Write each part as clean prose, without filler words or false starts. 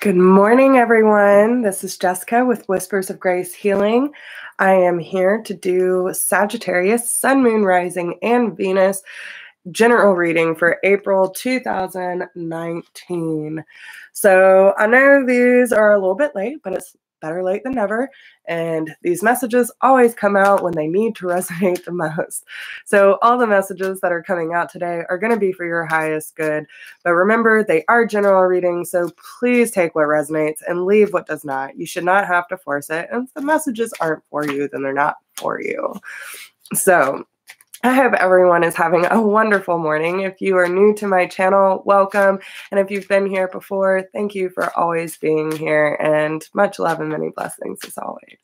Good morning, everyone. This is Jessica with Whispers of Grace Healing. I am here to do Sagittarius, Sun, Moon, Rising, and Venus general reading for April 2019. So I know these are a little bit late, but it's better late than never. And these messages always come out when they need to resonate the most. So all the messages that are coming out today are going to be for your highest good. But remember, they are general readings, so please take what resonates and leave what does not. You should not have to force it. And if the messages aren't for you, then they're not for you. So I hope everyone is having a wonderful morning. If you are new to my channel, welcome. And if you've been here before, thank you for always being here, and much love and many blessings as always.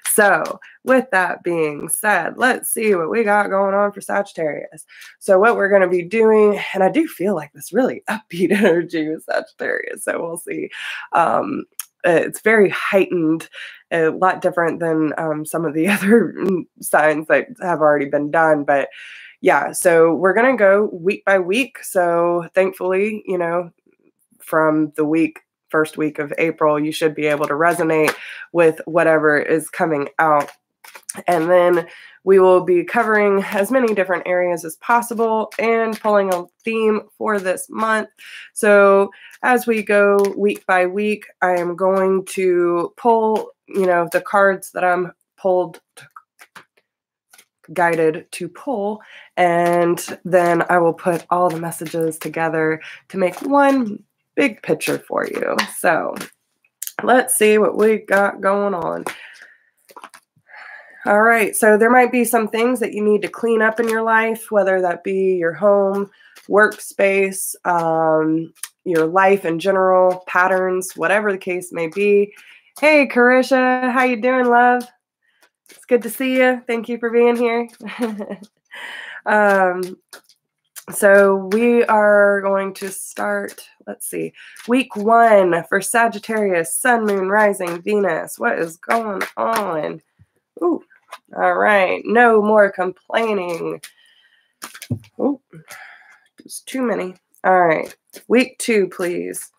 So with that being said, let's see what we got going on for Sagittarius. So what we're going to be doing, and I do feel like this really upbeat energy with Sagittarius, so we'll see. It's very heightened, a lot different than some of the other signs that have already been done. But yeah, so we're going to go week by week. So thankfully, you know, from the first week of April, you should be able to resonate with whatever is coming out. And then we will be covering as many different areas as possible and pulling a theme for this month. So as we go week by week, I am going to pull, you know, the cards that I'm guided to pull, and then I will put all the messages together to make one big picture for you. So let's see what we got going on. All right, so there might be some things that you need to clean up in your life, whether that be your home, workspace, your life in general, patterns, whatever the case may be. Hey, Carisha, how you doing, love? It's good to see you. Thank you for being here. So we are going to start, let's see, week 1 for Sagittarius, Sun, Moon, Rising, Venus. What is going on? Ooh, all right. No more complaining. Ooh, there's too many. All right. Week 2, please.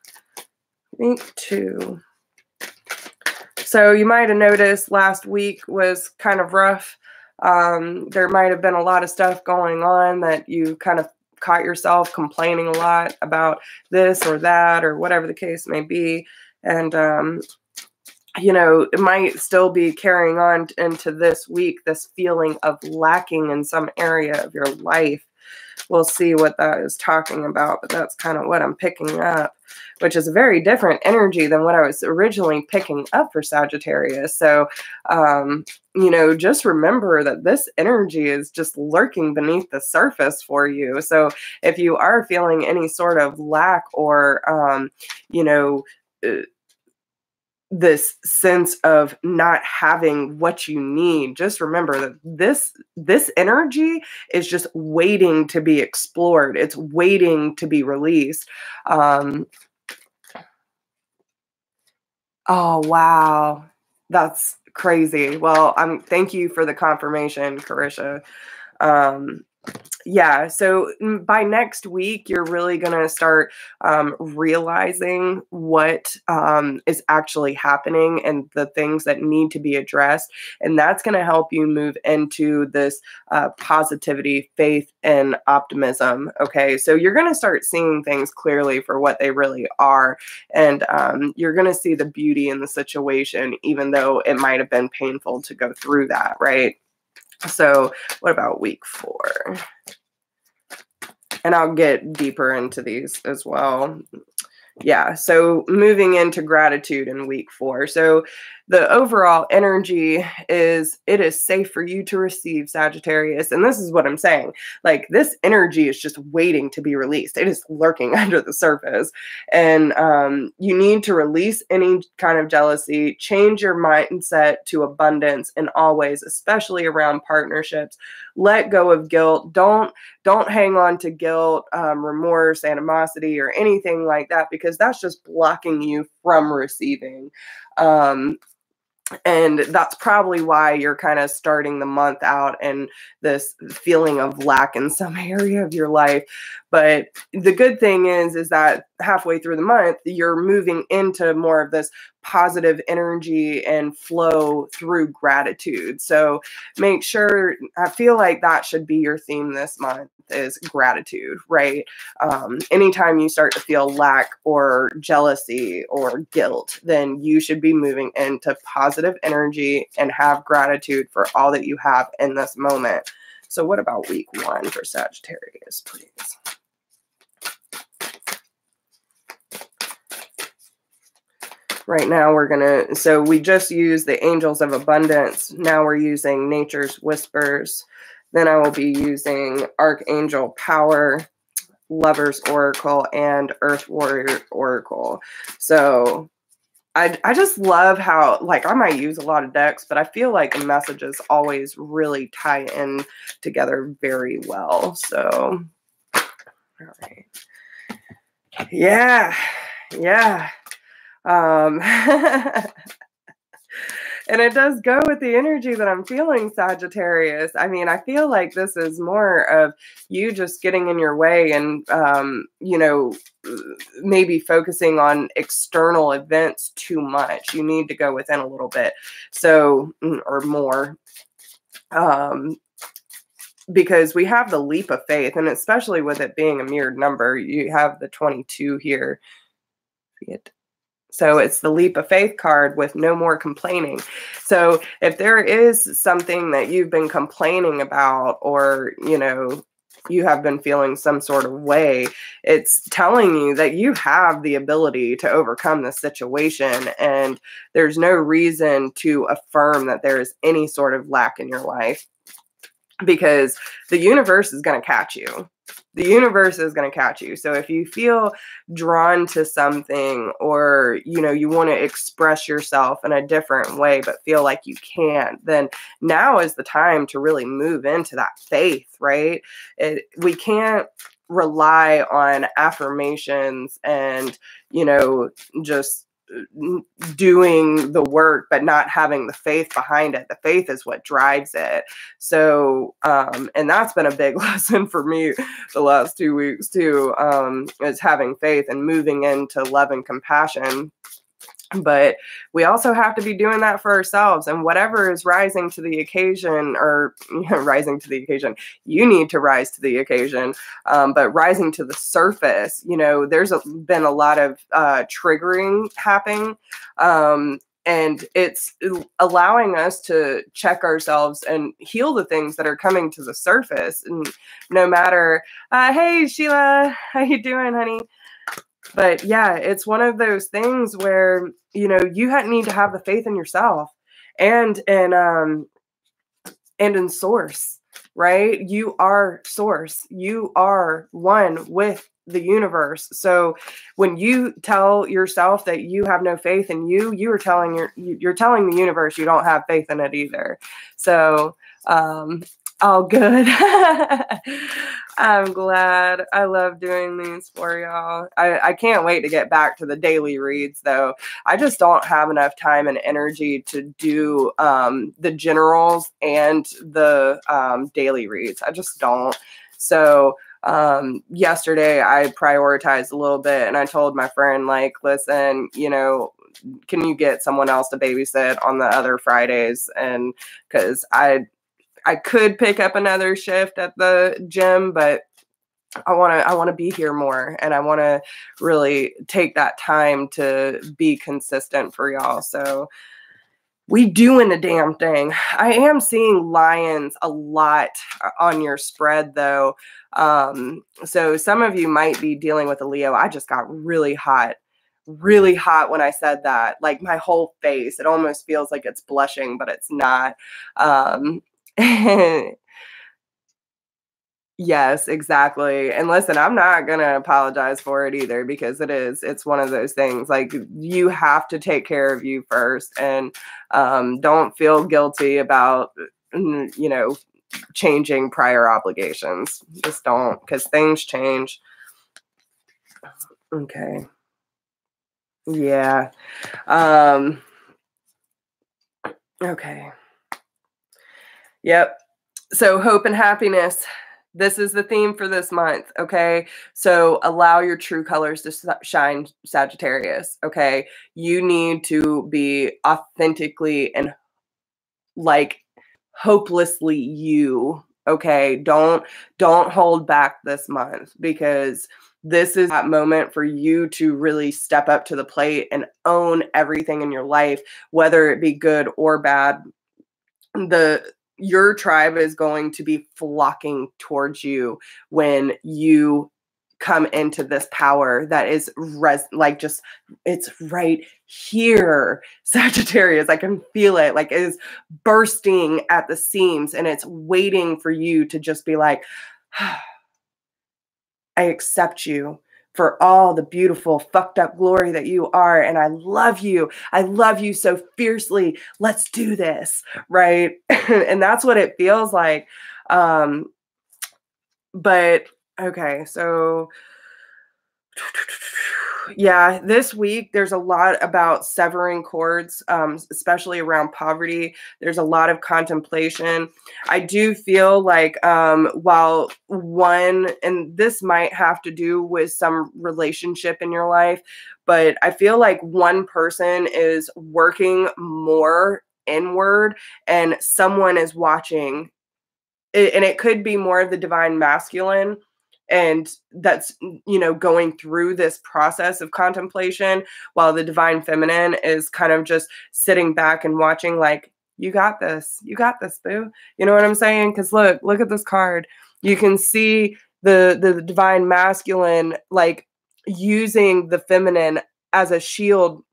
Week 2. So you might have noticed last week was kind of rough. There might have been a lot of stuff going on that you kind of caught yourself complaining a lot about this or that or whatever the case may be. And, you know, it might still be carrying on into this week, this feeling of lacking in some area of your life. We'll see what that is talking about, but that's kind of what I'm picking up, which is a very different energy than what I was originally picking up for Sagittarius. So, you know, just remember that this energy is just lurking beneath the surface for you. So if you are feeling any sort of lack or, you know, this sense of not having what you need, just remember that this energy is just waiting to be explored. It's waiting to be released. Oh, wow. That's crazy. Well, thank you for the confirmation, Carisha. Yeah, so by next week, you're really going to start realizing what is actually happening and the things that need to be addressed. And that's going to help you move into this positivity, faith, and optimism. Okay, so you're going to start seeing things clearly for what they really are. And you're going to see the beauty in the situation, even though it might have been painful to go through that, right? So what about week 4? And I'll get deeper into these as well. Yeah, so moving into gratitude in week 4. So the overall energy is, it is safe for you to receive, Sagittarius. And this is what I'm saying. Like, this energy is just waiting to be released. It is lurking under the surface. And you need to release any kind of jealousy, change your mindset to abundance in all ways, especially around partnerships. Let go of guilt. Don't hang on to guilt, remorse, animosity, or anything like that, because that's just blocking you from receiving. And that's probably why you're kind of starting the month out in this feeling of lack in some area of your life. But the good thing is that halfway through the month, you're moving into more of this positive energy and flow through gratitude. So make sure, I feel like that should be your theme this month, is gratitude, right? Anytime you start to feel lack or jealousy or guilt, then you should be moving into positive energy and have gratitude for all that you have in this moment. So what about week 1 for Sagittarius, please? Right now so we just used the Angels of Abundance. Now we're using Nature's Whispers. Then I will be using Archangel Power, Lover's Oracle, and Earth Warrior Oracle. So I just love how, like, I might use a lot of decks, but I feel like the messages always really tie in together very well. So, all right. Yeah. And it does go with the energy that I'm feeling, Sagittarius. I mean, I feel like this is more of you just getting in your way and, maybe focusing on external events too much. You need to go within a little bit. So, or more. Because we have the leap of faith, and especially with it being a mirrored number, you have the 22 here. So it's the leap of faith card with no more complaining. So if there is something that you've been complaining about, or, you have been feeling some sort of way, it's telling you that you have the ability to overcome the situation. And there's no reason to affirm that there is any sort of lack in your life, because the universe is going to catch you. The universe is going to catch you. So if you feel drawn to something, or, you want to express yourself in a different way, but feel like you can't, then now is the time to really move into that faith, right? We can't rely on affirmations and, just doing the work but not having the faith behind it. The faith is what drives it. So and that's been a big lesson for me the last 2 weeks too, is having faith and moving into love and compassion. But we also have to be doing that for ourselves, and whatever is rising to the occasion, or rising to the occasion, you need to rise to the occasion. But rising to the surface, there's been a lot of triggering happening. And it's allowing us to check ourselves and heal the things that are coming to the surface. And no matter, hey, Sheila, how you doing, honey? But yeah, it's one of those things where, you need to have the faith in yourself and in source, right? You are source. You are one with the universe. So when you tell yourself that you have no faith in you, you're telling the universe you don't have faith in it either. So, all good. I'm glad. I love doing these for y'all. I can't wait to get back to the daily reads, though. I just don't have enough time and energy to do the generals and the daily reads. I just don't. So yesterday I prioritized a little bit, and I told my friend, like, listen, can you get someone else to babysit on the other Fridays? And because I could pick up another shift at the gym, but I want to be here more, and I want to really take that time to be consistent for y'all. So we doing the damn thing. I am seeing lions a lot on your spread, though. So some of you might be dealing with a Leo. I just got really hot when I said that. Like, my whole face, it almost feels like it's blushing, but it's not. Yes, exactly. And listen, I'm not going to apologize for it either, because it's one of those things. Like, you have to take care of you first, and don't feel guilty about, changing prior obligations. Just don't, because things change. Okay. Yeah. Okay. Yep. So hope and happiness. This is the theme for this month. Okay. So allow your true colors to shine, Sagittarius. Okay. You need to be authentically and like hopelessly you. Okay. Don't hold back this month, because this is that moment for you to really step up to the plate and own everything in your life, whether it be good or bad. Your tribe is going to be flocking towards you when you come into this power that is it's right here. Sagittarius, I can feel it, like it is bursting at the seams, and it's waiting for you to just be like, I accept you for all the beautiful, fucked up glory that you are. And I love you. I love you so fiercely. Let's do this. Right. And that's what it feels like. But okay. So yeah, this week there's a lot about severing cords, especially around poverty. There's a lot of contemplation. I do feel like while one, and this might have to do with some relationship in your life, but I feel like one person is working more inward and someone is watching. And it could be more of the divine masculine, and that's, going through this process of contemplation, while the divine feminine is kind of just sitting back and watching, like, you got this, boo. You know what I'm saying? Because look at this card. You can see the divine masculine like using the feminine as a shield,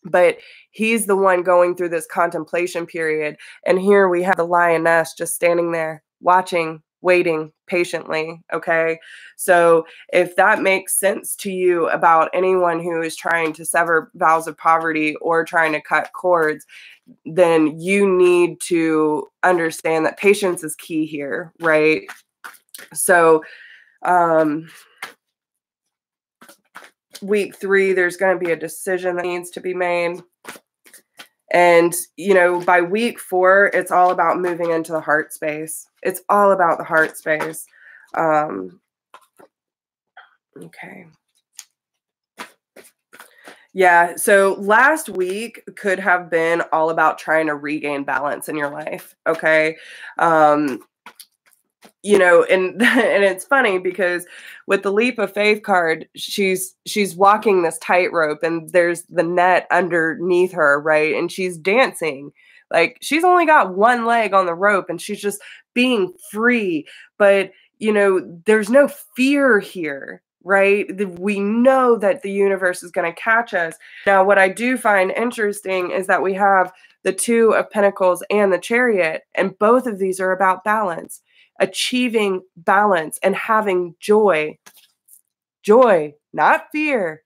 but he's the one going through this contemplation period. And here we have the lioness just standing there watching, waiting patiently. Okay. So if that makes sense to you about anyone who is trying to sever vows of poverty or trying to cut cords, then you need to understand that patience is key here. Right. So, week 3, there's going to be a decision that needs to be made. And, by week 4, it's all about moving into the heart space. It's all about the heart space. Okay. Yeah. So last week could have been all about trying to regain balance in your life. Okay. And it's funny because with the leap of faith card, she's walking this tightrope and there's the net underneath her, right? And she's dancing. Like, she's only got one leg on the rope and she's just being free. But, there's no fear here, right? We know that the universe is going to catch us. Now, what I do find interesting is that we have the 2 of Pentacles and the Chariot, and both of these are about balance. Achieving balance and having joy, not fear,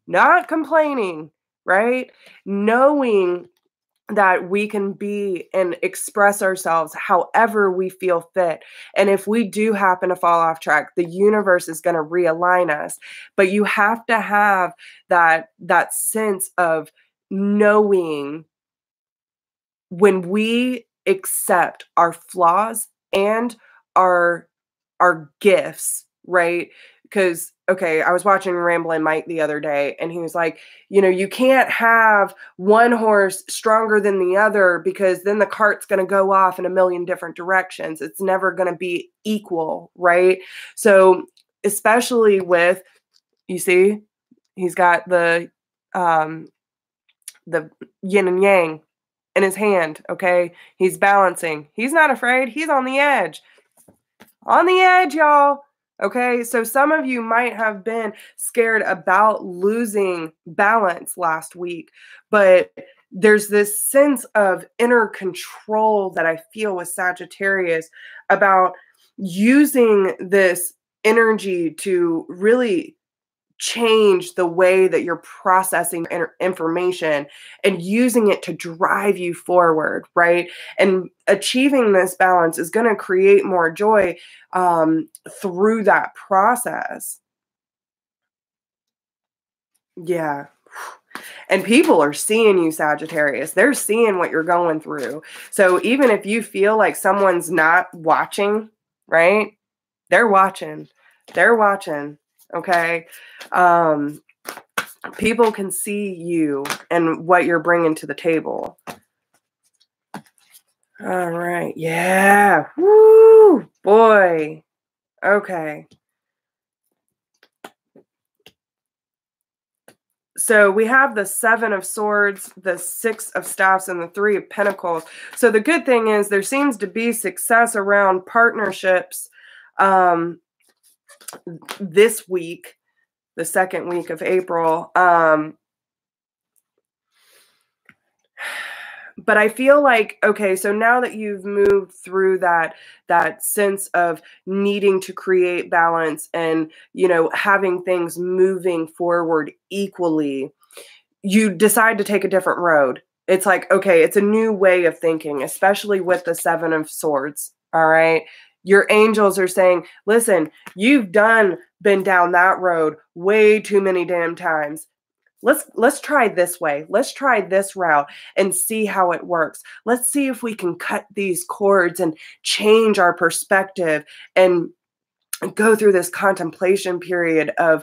not complaining, right? Knowing that we can be and express ourselves however we feel fit. And if we do happen to fall off track, the universe is going to realign us. But you have to have that sense of knowing when we accept our flaws and our gifts, right? Because, okay, I was watching Ramblin' Mike the other day, and he was like, you can't have one horse stronger than the other, because then the cart's going to go off in a million different directions. It's never going to be equal, right? So especially with, you see, he's got the yin and yang in his hand. Okay. He's balancing. He's not afraid. He's on the edge. On the edge, y'all. Okay. So some of you might have been scared about losing balance last week, but there's this sense of inner control that I feel with Sagittarius about using this energy to really change the way that you're processing information and using it to drive you forward, right? And achieving this balance is going to create more joy through that process. Yeah. And people are seeing you, Sagittarius. They're seeing what you're going through. So even if you feel like someone's not watching, right? They're watching. They're watching. Okay. People can see you and what you're bringing to the table. All right. Yeah. Woo, boy. Okay. So we have the 7 of Swords, the 6 of Staffs, and the 3 of Pentacles. So the good thing is there seems to be success around partnerships this week, the second week of April. But I feel like, okay, so now that you've moved through that sense of needing to create balance and, you know, having things moving forward equally, you decide to take a different road. It's like, okay, it's a new way of thinking, especially with the 7 of Swords. All right. Your angels are saying, listen, you've been down that road way too many damn times. Let's try this way. Let's try this route and see how it works. Let's see if we can cut these cords and change our perspective and go through this contemplation period of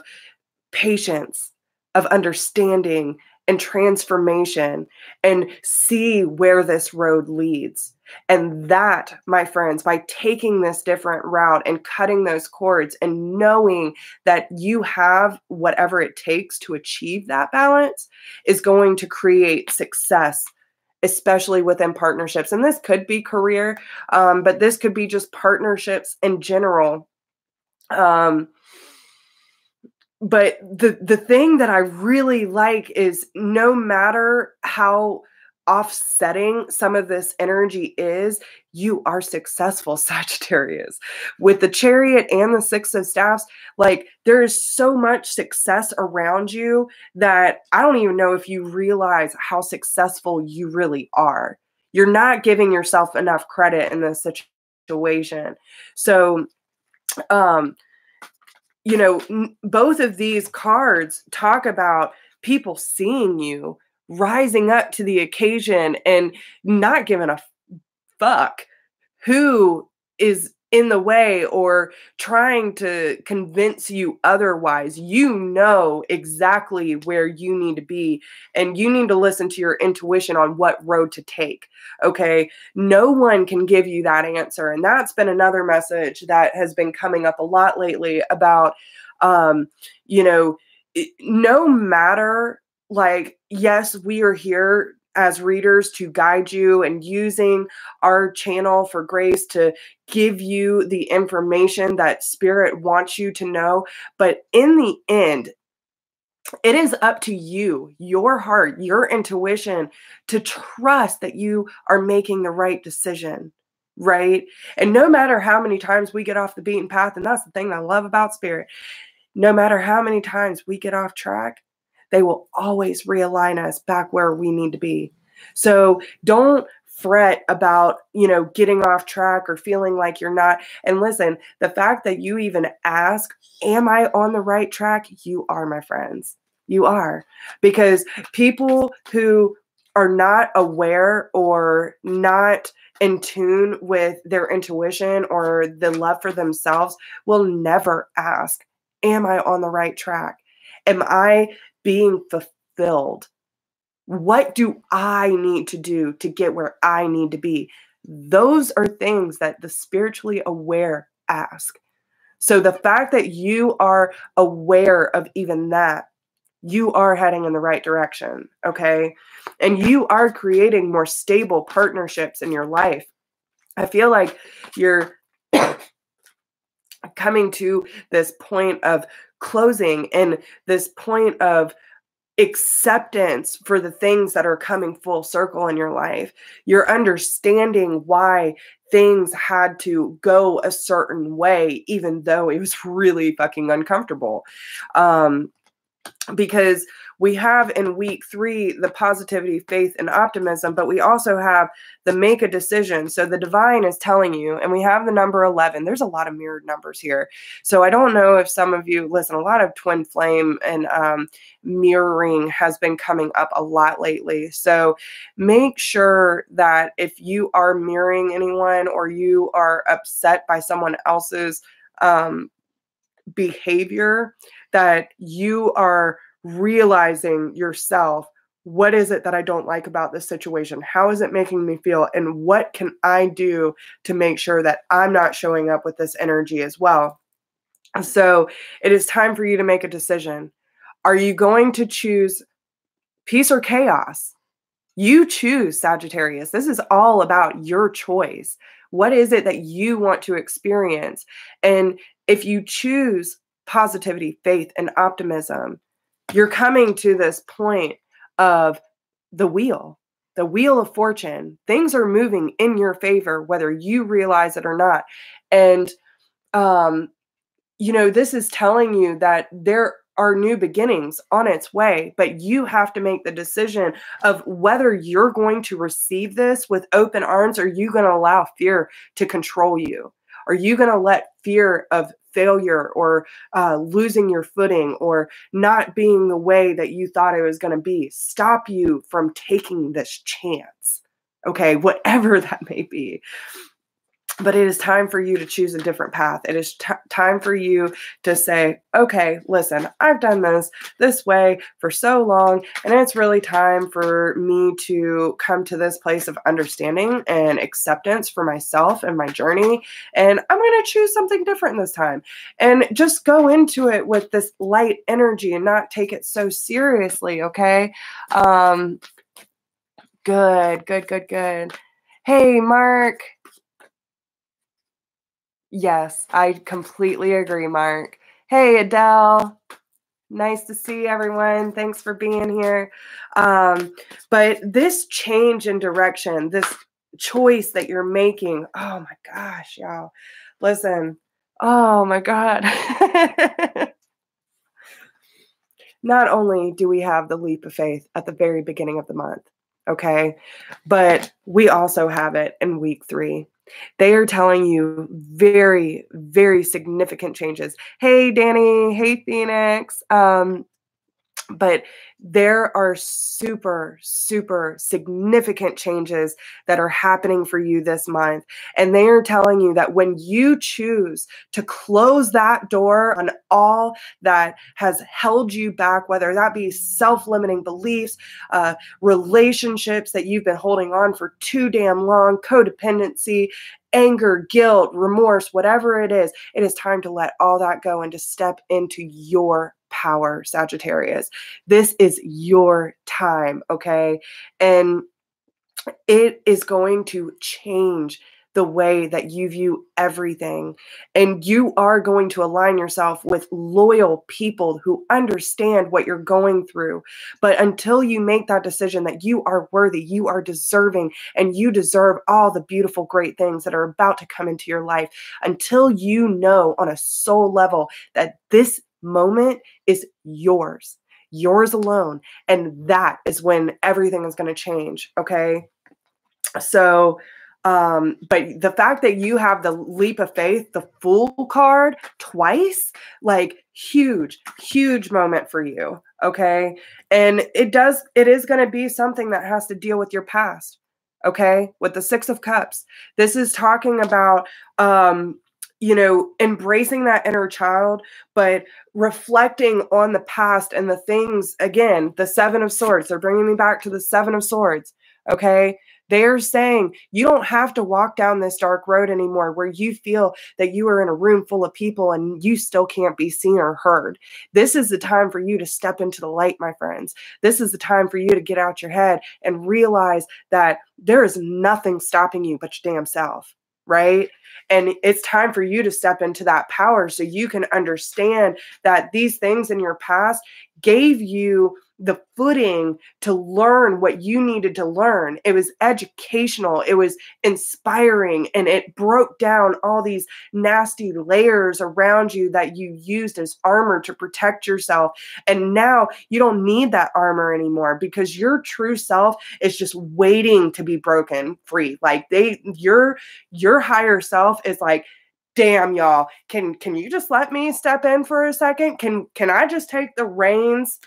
patience, of understanding and transformation, and see where this road leads. And that, my friends, by taking this different route and cutting those cords and knowing that you have whatever it takes to achieve that balance, is going to create success, especially within partnerships. And this could be career, but this could be just partnerships in general. But the thing that I really like is, no matter how offsetting some of this energy is, you are successful, Sagittarius. With the Chariot and the 6 of Staffs, like, there is so much success around you that I don't even know if you realize how successful you really are. You're not giving yourself enough credit in this situation. So, you know, both of these cards talk about people seeing you, rising up to the occasion, and not giving a fuck who is in the way or trying to convince you otherwise. You know exactly where you need to be, and you need to listen to your intuition on what road to take. Okay. No one can give you that answer. And that's been another message that has been coming up a lot lately about, you know, no matter, like, yes, we are here as readers to guide you and using our channel for grace to give you the information that Spirit wants you to know. But in the end, it is up to you, your heart, your intuition, to trust that you are making the right decision, right? And no matter how many times we get off the beaten path, and that's the thing I love about Spirit, no matter how many times we get off track, they will always realign us back where we need to be. So don't fret about, you know, getting off track or feeling like you're not. And listen, the fact that you even ask, am I on the right track? You are, my friends. You are. Because people who are not aware or not in tune with their intuition or the love for themselves will never ask, am I on the right track? Am I being fulfilled? What do I need to do to get where I need to be? Those are things that the spiritually aware ask. So the fact that you are aware of even that, you are heading in the right direction, okay? And you are creating more stable partnerships in your life. I feel like you're coming to this point of closing and this point of acceptance for the things that are coming full circle in your life. You're understanding why things had to go a certain way, even though it was really fucking uncomfortable. because we have in week 3 the positivity, faith, and optimism, but we also have the make a decision. So the divine is telling you, and we have the number 11. There's a lot of mirrored numbers here. So I don't know if some of you, listen, a lot of twin flame and mirroring has been coming up a lot lately. So make sure that if you are mirroring anyone or you are upset by someone else's behavior, that you are realizing yourself, what is it that I don't like about this situation? How is it making me feel? And what can I do to make sure that I'm not showing up with this energy as well? So it is time for you to make a decision. Are you going to choose peace or chaos? You choose, Sagittarius. This is all about your choice. What is it that you want to experience? And if you choose positivity, faith, and optimism, you're coming to this point of the wheel of fortune. Things are moving in your favor, whether you realize it or not. And, this is telling you that there are new beginnings on its way, but you have to make the decision of whether you're going to receive this with open arms, or are you going to allow fear to control you? Are you going to let fear of failure or losing your footing or not being the way that you thought it was going to be stop you from taking this chance? Okay, whatever that may be. But it is time for you to choose a different path. It is time for you to say, okay, listen, I've done this way for so long, and it's really time for me to come to this place of understanding and acceptance for myself and my journey. And I'm going to choose something different this time. And just go into it with this light energy and not take it so seriously, okay? Good. Hey, Mark. Yes, I completely agree, Mark. Hey, Adele. Nice to see everyone. Thanks for being here. But this change in direction, this choice that you're making, oh my gosh, y'all. Listen, oh my God. Not only do we have the leap of faith at the very beginning of the month, okay, but we also have it in week 3. They are telling you very, very significant changes. Hey, Danny. Hey, Phoenix. But there are super, super significant changes that are happening for you this month. And they are telling you that when you choose to close that door on all that has held you back, whether that be self-limiting beliefs, relationships that you've been holding on for too damn long, codependency, anger, guilt, remorse, whatever it is time to let all that go and to step into your power, Sagittarius. This is your time, okay? And it is going to change the way that you view everything. And you are going to align yourself with loyal people who understand what you're going through. But until you make that decision that you are worthy, you are deserving, and you deserve all the beautiful, great things that are about to come into your life, until you know on a soul level that this moment is yours alone. And that is when everything is going to change. Okay. So, but the fact that you have the leap of faith, the Fool card twice, like huge moment for you. Okay. And it is going to be something that has to deal with your past. Okay. With the 6 of Cups, this is talking about, embracing that inner child, but reflecting on the past and the things, again, the 7 of Swords, they're bringing me back to the 7 of Swords. Okay. They're saying you don't have to walk down this dark road anymore where you feel that you are in a room full of people and you still can't be seen or heard. This is the time for you to step into the light, my friends. This is the time for you to get out your head and realize that there is nothing stopping you but your damn self, right? And it's time for you to step into that power so you can understand that these things in your past gave you the footing to learn what you needed to learn. It was educational, it was inspiring, and it broke down all these nasty layers around you that you used as armor to protect yourself. And now you don't need that armor anymore, because your true self is just waiting to be broken free. Like your higher self is like, damn, y'all, can you just let me step in for a second? Can I just take the reins?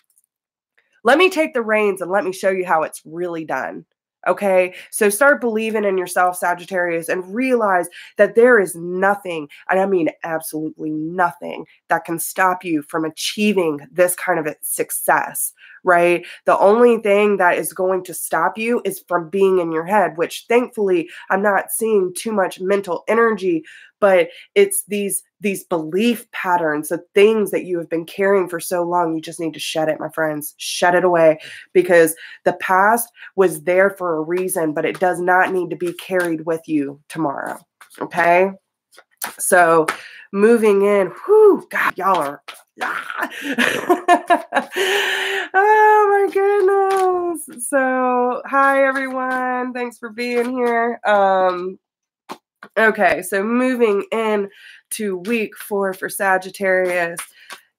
Let me take the reins and let me show you how it's really done. Okay, so start believing in yourself, Sagittarius, and realize that there is nothing, and I mean absolutely nothing, that can stop you from achieving this kind of a success, right? The only thing that is going to stop you is from being in your head, which thankfully I'm not seeing too much mental energy, but it's these belief patterns, the things that you have been carrying for so long. You just need to shed it, my friends. Shed it away, because the past was there for a reason, but it does not need to be carried with you tomorrow. Okay? So moving in, whew, God, y'all are, oh my goodness. So hi, everyone. Thanks for being here. Okay, so moving in to week 4 for Sagittarius.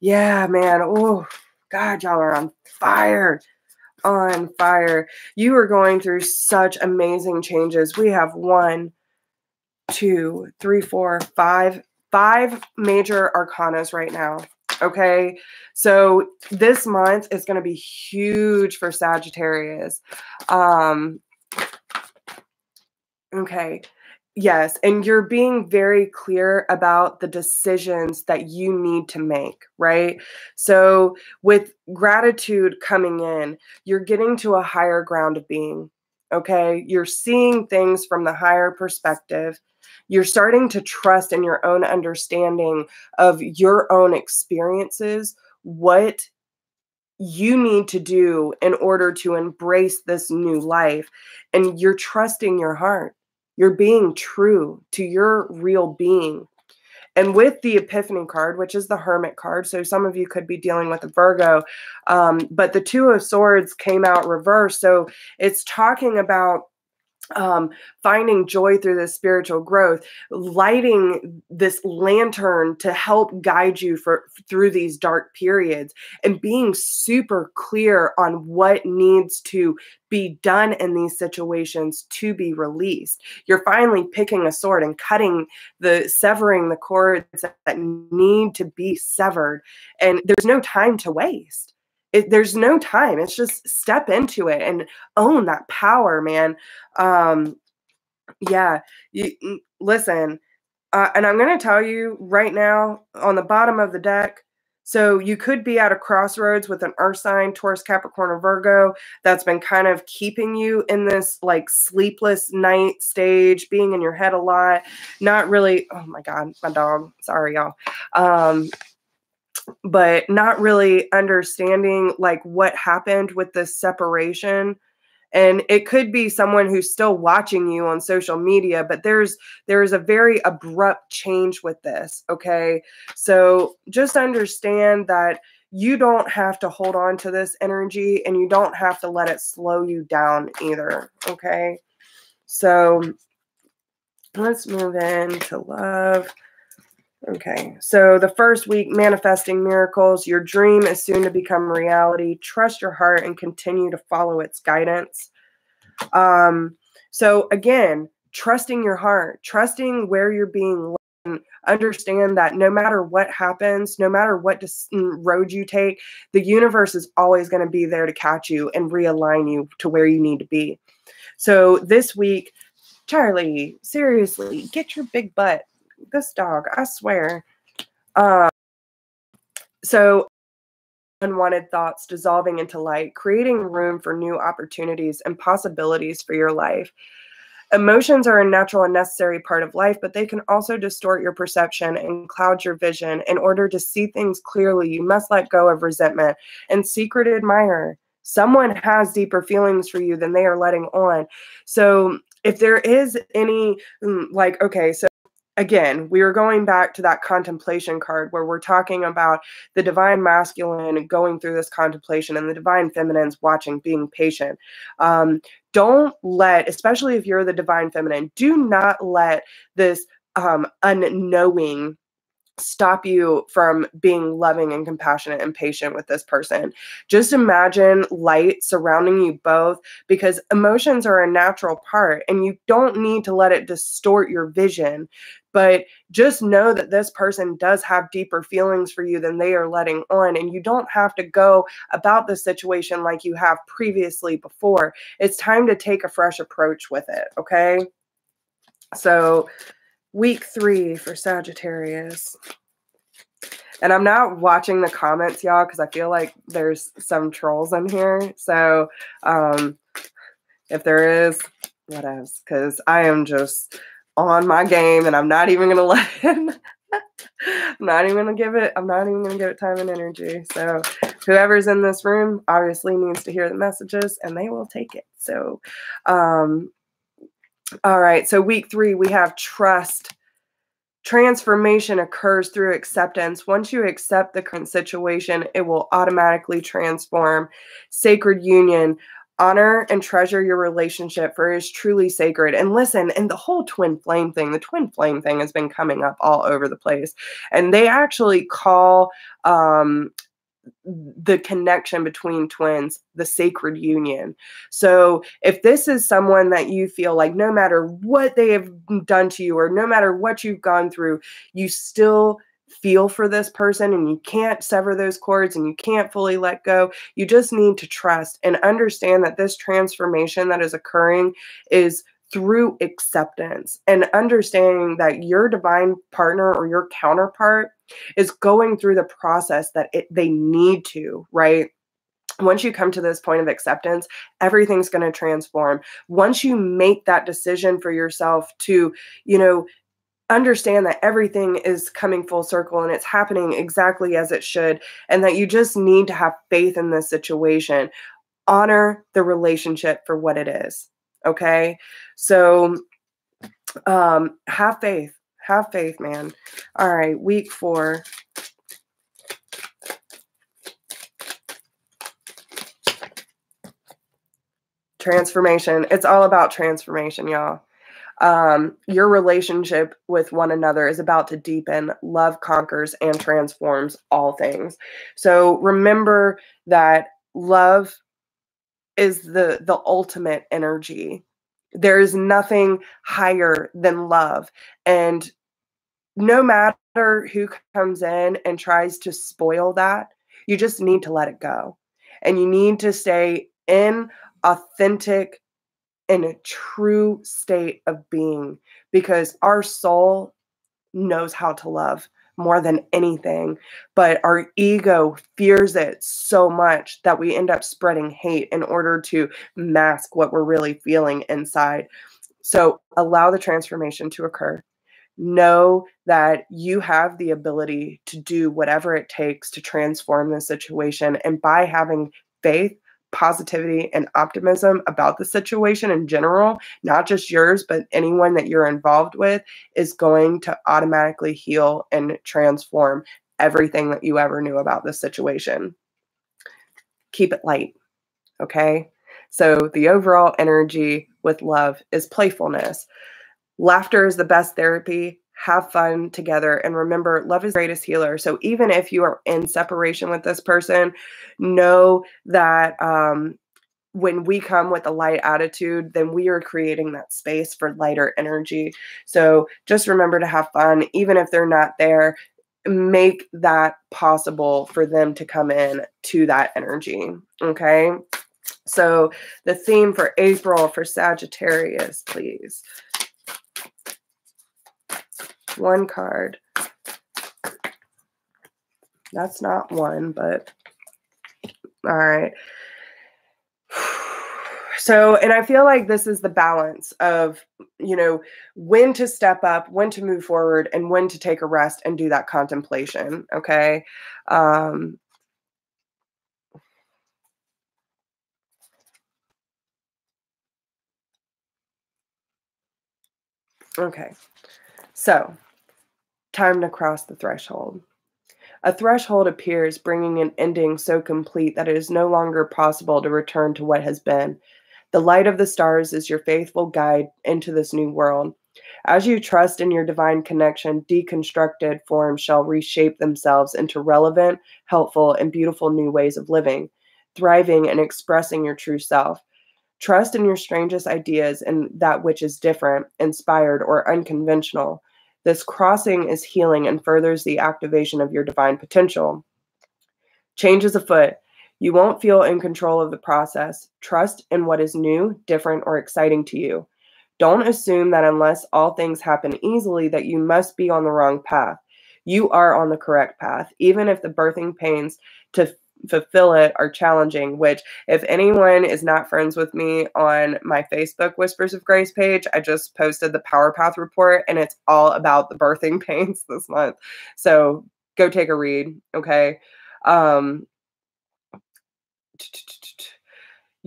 Yeah, man. Oh, God, y'all are on fire. On fire. You are going through such amazing changes. We have 1, 2, 3, 4, 5 major arcanas right now. Okay, so this month is going to be huge for Sagittarius. Okay. Yes, and you're being very clear about the decisions that you need to make, right? So with gratitude coming in, you're getting to a higher ground of being, okay? You're seeing things from the higher perspective. You're starting to trust in your own understanding of your own experiences, what you need to do in order to embrace this new life, and you're trusting your heart. You're being true to your real being. And with the Epiphany card, which is the Hermit card, so some of you could be dealing with a Virgo, but the Two of Swords came out reversed. So it's talking about finding joy through this spiritual growth, lighting this lantern to help guide you through these dark periods, and being super clear on what needs to be done in these situations to be released. You're finally picking a sword and severing the cords that need to be severed, and there's no time to waste. There's no time. It's just step into it and own that power, man. Yeah, listen, and I'm going to tell you right now on the bottom of the deck, so you could be at a crossroads with an earth sign, Taurus, Capricorn, or Virgo, that's been kind of keeping you in this like sleepless night stage, being in your head a lot, not really, oh my God, my dog, sorry, y'all. But not really understanding like what happened with this separation. And it could be someone who's still watching you on social media, but there's a very abrupt change with this, okay? So just understand that you don't have to hold on to this energy, and you don't have to let it slow you down either, okay? So let's move into love. Okay, so the first week, manifesting miracles. Your dream is soon to become reality. Trust your heart and continue to follow its guidance. So again, trusting your heart, trusting where you're being led, understand that no matter what happens, no matter what road you take, the universe is always going to be there to catch you and realign you to where you need to be. So this week, Charlie, seriously, get your big butt. This dog, I swear. So unwanted thoughts dissolving into light, creating room for new opportunities and possibilities for your life. Emotions are a natural and necessary part of life, but they can also distort your perception and cloud your vision. In order to see things clearly, you must let go of resentment and secret admirer. Someone has deeper feelings for you than they are letting on. So if there is any, like, okay, so again, we are going back to that contemplation card where we're talking about the divine masculine going through this contemplation and the divine feminines watching, being patient. Don't let, especially if you're the divine feminine, do not let this unknowing stop you from being loving and compassionate and patient with this person. Just imagine light surrounding you both, because emotions are a natural part and you don't need to let it distort your vision. But just know that this person does have deeper feelings for you than they are letting on. And you don't have to go about the situation like you have previously before. It's time to take a fresh approach with it. Okay. So week 3 for Sagittarius. And I'm not watching the comments, y'all, because I feel like there's some trolls in here. So if there is, whatevs, because I am just on my game and I'm not even going to let it. I'm not even going to give it time and energy. So whoever's in this room obviously needs to hear the messages and they will take it. So, all right. So week 3, we have trust. Transformation occurs through acceptance. Once you accept the current situation, it will automatically transform. Sacred union. Honor and treasure your relationship, for it is truly sacred. And listen, and the whole twin flame thing has been coming up all over the place. And they actually call the connection between twins the sacred union. So if this is someone that you feel like no matter what they have done to you or no matter what you've gone through, you still feel for this person and you can't sever those cords and you can't fully let go, you just need to trust and understand that this transformation that is occurring is through acceptance and understanding that your divine partner or your counterpart is going through the process that they need to, right? Once you come to this point of acceptance, everything's going to transform. Once you make that decision for yourself to, understand that everything is coming full circle and it's happening exactly as it should, and that you just need to have faith in this situation, honor the relationship for what it is. Okay. So, have faith, man. All right. Week 4. Transformation. It's all about transformation, y'all. Your relationship with one another is about to deepen. Love conquers and transforms all things. So remember that love is the ultimate energy. There is nothing higher than love. And no matter who comes in and tries to spoil that, you just need to let it go. And you need to stay in authentic, in a true state of being, because our soul knows how to love more than anything, but our ego fears it so much that we end up spreading hate in order to mask what we're really feeling inside. So allow the transformation to occur. Know that you have the ability to do whatever it takes to transform the situation. And by having faith, positivity, and optimism about the situation in general, not just yours, but anyone that you're involved with, is going to automatically heal and transform everything that you ever knew about this situation. Keep it light, okay? So the overall energy with love is playfulness. Laughter is the best therapy. Have fun together. And remember, love is the greatest healer. So even if you are in separation with this person, know that when we come with a light attitude, then we are creating that space for lighter energy. So just remember to have fun. Even if they're not there, make that possible for them to come in to that energy. Okay. So the theme for April for Sagittarius, please. One card. That's not one, but all right. So, and I feel like this is the balance of, when to step up, when to move forward, and when to take a rest and do that contemplation. Okay. Okay. So Time to cross the threshold. A threshold appears, bringing an ending so complete that it is no longer possible to return to what has been. The light of the stars is your faithful guide into this new world. As you trust in your divine connection, deconstructed forms shall reshape themselves into relevant, helpful, and beautiful new ways of living, thriving and expressing your true self. Trust in your strangest ideas and that which is different, inspired, or unconventional. This crossing is healing and furthers the activation of your divine potential. Change is afoot. You won't feel in control of the process. Trust in what is new, different, or exciting to you. Don't assume that unless all things happen easily, that you must be on the wrong path. You are on the correct path, even if the birthing pains to fulfill it are challenging, which if anyone is not friends with me on my Facebook Whispers of Grace page, I just posted the Power Path report and it's all about the birthing pains this month. So go take a read, okay?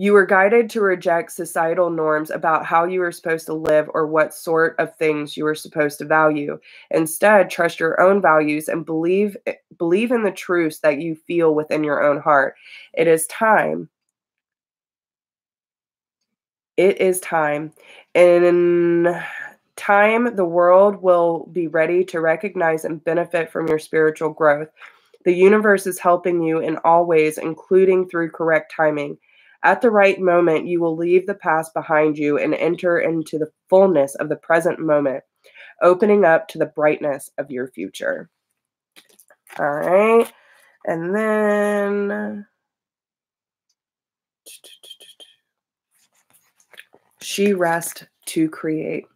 You were guided to reject societal norms about how you were supposed to live or what sort of things you were supposed to value. Instead, trust your own values and believe in the truths that you feel within your own heart. It is time. It is time. In time, the world will be ready to recognize and benefit from your spiritual growth. The universe is helping you in all ways, including through correct timing. At the right moment, you will leave the past behind you and enter into the fullness of the present moment, opening up to the brightness of your future. All right. And then she rests to create.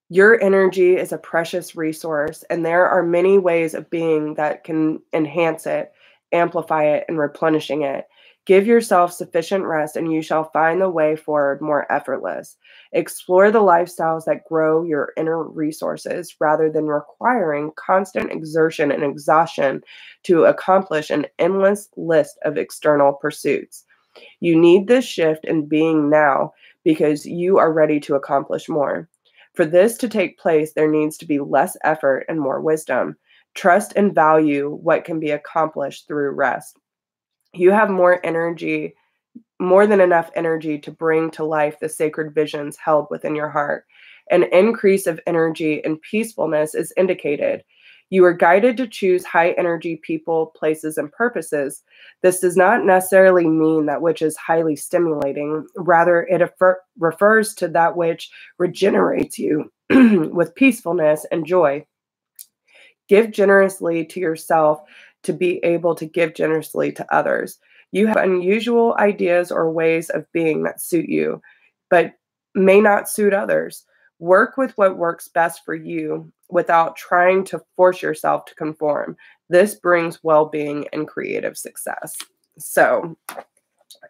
Your energy is a precious resource, and there are many ways of being that can enhance it, amplify it, and replenishing it. Give yourself sufficient rest, and you shall find the way forward more effortless. Explore the lifestyles that grow your inner resources rather than requiring constant exertion and exhaustion to accomplish an endless list of external pursuits. You need this shift in being now because you are ready to accomplish more. For this to take place, there needs to be less effort and more wisdom. Trust and value what can be accomplished through rest. You have more energy, more than enough energy to bring to life the sacred visions held within your heart. An increase of energy and peacefulness is indicated. You are guided to choose high energy people, places, and purposes. This does not necessarily mean that which is highly stimulating. Rather, it refers to that which regenerates you with peacefulness and joy. Give generously to yourself to be able to give generously to others. You have unusual ideas or ways of being that suit you, but may not suit others. Work with what works best for you without trying to force yourself to conform. This brings well-being and creative success. So,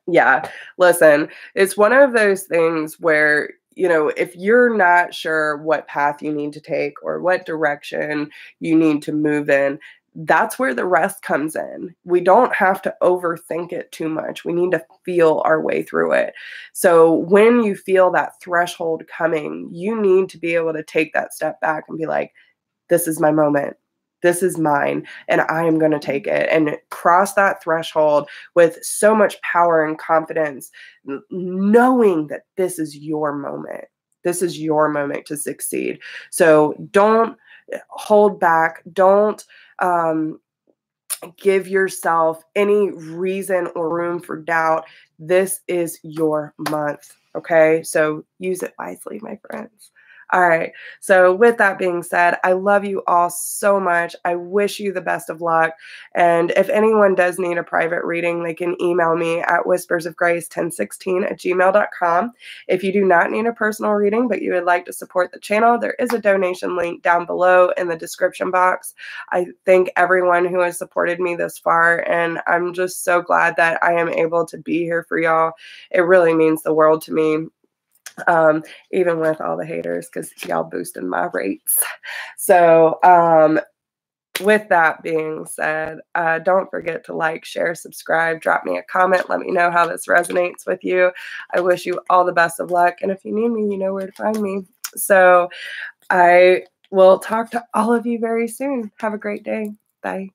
yeah, listen, it's one of those things where, you know, if you're not sure what path you need to take or what direction you need to move in, that's where the rest comes in. We don't have to overthink it too much. We need to feel our way through it. So when you feel that threshold coming, you need to be able to take that step back and be like, this is my moment. This is mine, and I am going to take it and cross that threshold with so much power and confidence, knowing that this is your moment. This is your moment to succeed. So don't hold back. Don't give yourself any reason or room for doubt. This is your month. Okay, so use it wisely, my friends. All right. So with that being said, I love you all so much. I wish you the best of luck. And if anyone does need a private reading, they can email me at whispersofgrace1016@gmail.com. If you do not need a personal reading, but you would like to support the channel, there is a donation link down below in the description box. I thank everyone who has supported me this far, and I'm just so glad that I am able to be here for y'all. It really means the world to me. Even with all the haters, because y'all boosting my rates. So with that being said, don't forget to like, share, subscribe, drop me a comment. Let me know how this resonates with you. I wish you all the best of luck. And if you need me, you know where to find me. So I we'll talk to all of you very soon. Have a great day. Bye.